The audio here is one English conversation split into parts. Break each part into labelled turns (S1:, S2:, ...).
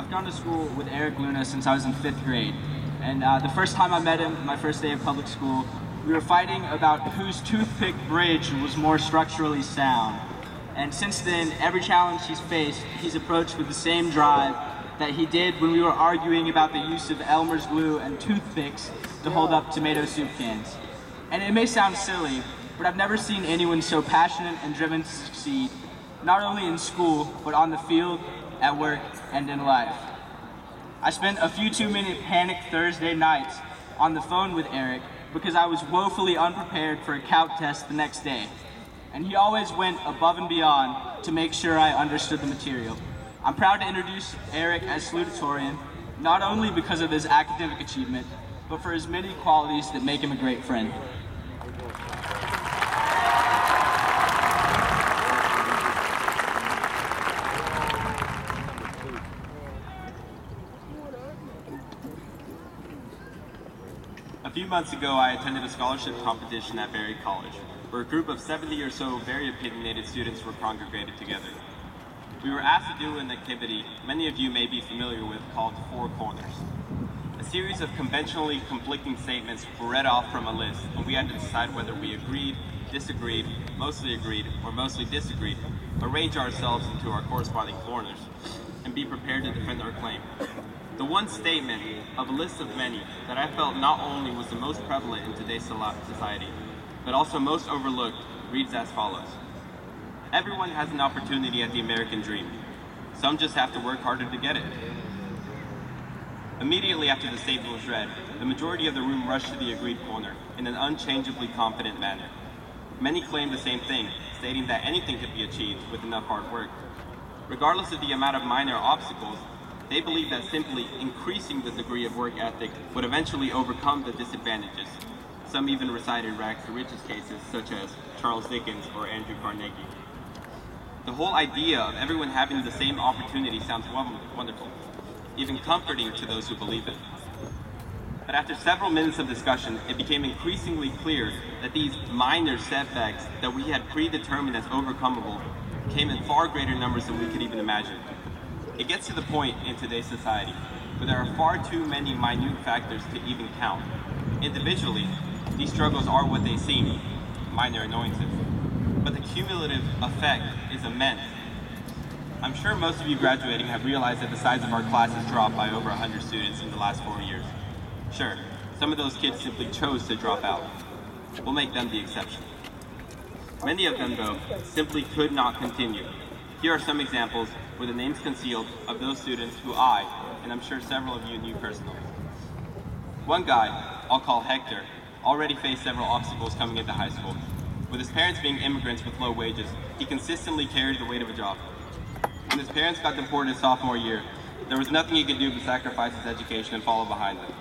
S1: I've gone to school with Erick since I was in 5th grade. And the first time I met him, my first day of public school, we were fighting about whose toothpick bridge was more structurally sound. And since then, every challenge he's faced, he's approached with the same drive that he did when we were arguing about the use of Elmer's glue and toothpicks to hold up tomato soup cans. And it may sound silly, but I've never seen anyone so passionate and driven to succeed, not only in school, but on the field, at work, and in life. I spent a few two-minute panic Thursday nights on the phone with Erick because I was woefully unprepared for a calc test the next day. And he always went above and beyond to make sure I understood the material. I'm proud to introduce Erick as Salutatorian, not only because of his academic achievement, but for his many qualities that make him a great friend.
S2: A few months ago, I attended a scholarship competition at Berry College, where a group of 70 or so very opinionated students were congregated together. We were asked to do an activity many of you may be familiar with called Four Corners. A series of conventionally conflicting statements were read off from a list, and we had to decide whether we agreed, disagreed, mostly agreed, or mostly disagreed, arrange ourselves into our corresponding corners, and be prepared to defend our claim. The one statement of a list of many that I felt not only was the most prevalent in today's society, but also most overlooked, reads as follows. Everyone has an opportunity at the American dream. Some just have to work harder to get it. Immediately after the statement was read, the majority of the room rushed to the agreed corner in an unchangeably confident manner. Many claimed the same thing, stating that anything could be achieved with enough hard work. Regardless of the amount of minor obstacles, they believed that simply increasing the degree of work ethic would eventually overcome the disadvantages. Some even recited rags to riches cases such as Charles Dickens or Andrew Carnegie. The whole idea of everyone having the same opportunity sounds wonderful, even comforting to those who believe it. But after several minutes of discussion, it became increasingly clear that these minor setbacks that we had predetermined as overcomable came in far greater numbers than we could even imagine. It gets to the point in today's society where there are far too many minute factors to even count. Individually, these struggles are what they seem, minor annoyances. But the cumulative effect is immense. I'm sure most of you graduating have realized that the size of our class has dropped by over 100 students in the last 4 years. Sure, some of those kids simply chose to drop out. We'll make them the exception. Many of them, though, simply could not continue. Here are some examples, with the names concealed, of those students who I, and I'm sure several of you knew personally. One guy, I'll call Hector, already faced several obstacles coming into high school. With his parents being immigrants with low wages, he consistently carried the weight of a job. When his parents got deported his sophomore year, there was nothing he could do but sacrifice his education and follow behind them.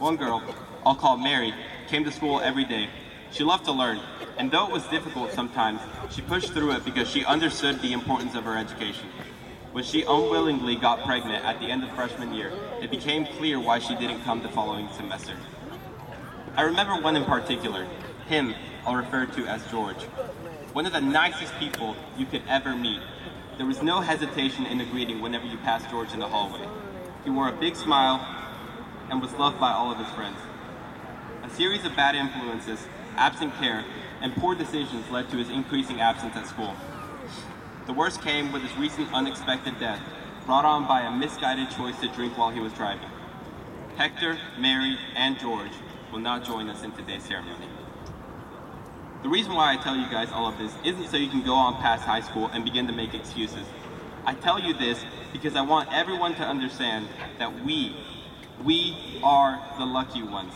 S2: One girl, I'll call Mary, came to school every day. She loved to learn, and though it was difficult sometimes, she pushed through it because she understood the importance of her education. When she unwillingly got pregnant at the end of freshman year, it became clear why she didn't come the following semester. I remember one in particular. Him, I'll refer to as George. One of the nicest people you could ever meet. There was no hesitation in a greeting whenever you passed George in the hallway. He wore a big smile and was loved by all of his friends. A series of bad influences, absent care, and poor decisions led to his increasing absence at school. The worst came with his recent unexpected death, brought on by a misguided choice to drink while he was driving. Hector, Mary, and George will not join us in today's ceremony. The reason why I tell you guys all of this isn't so you can go on past high school and begin to make excuses. I tell you this because I want everyone to understand that we are the lucky ones.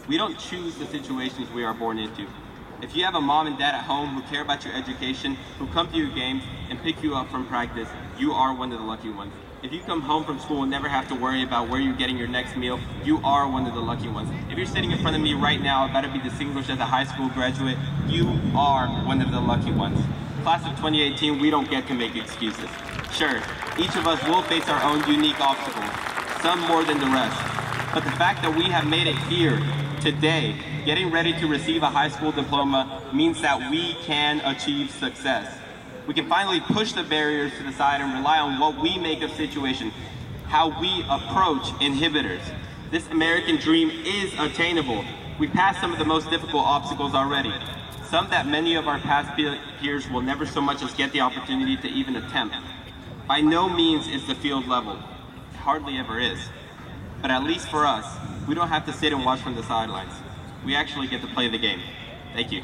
S2: We don't choose the situations we are born into. If you have a mom and dad at home who care about your education, who come to your games and pick you up from practice, you are one of the lucky ones. If you come home from school and never have to worry about where you're getting your next meal, you are one of the lucky ones. If you're sitting in front of me right now about to be distinguished as a high school graduate, you are one of the lucky ones. Class of 2018, we don't get to make excuses. Sure, each of us will face our own unique obstacles, some more than the rest. But the fact that we have made it here today, getting ready to receive a high school diploma, means that we can achieve success. We can finally push the barriers to the side and rely on what we make of situation, how we approach inhibitors. This American dream is attainable. We passed some of the most difficult obstacles already, some that many of our past peers will never so much as get the opportunity to even attempt. By no means is the field level. It hardly ever is. But at least for us, we don't have to sit and watch from the sidelines. We actually get to play the game. Thank you.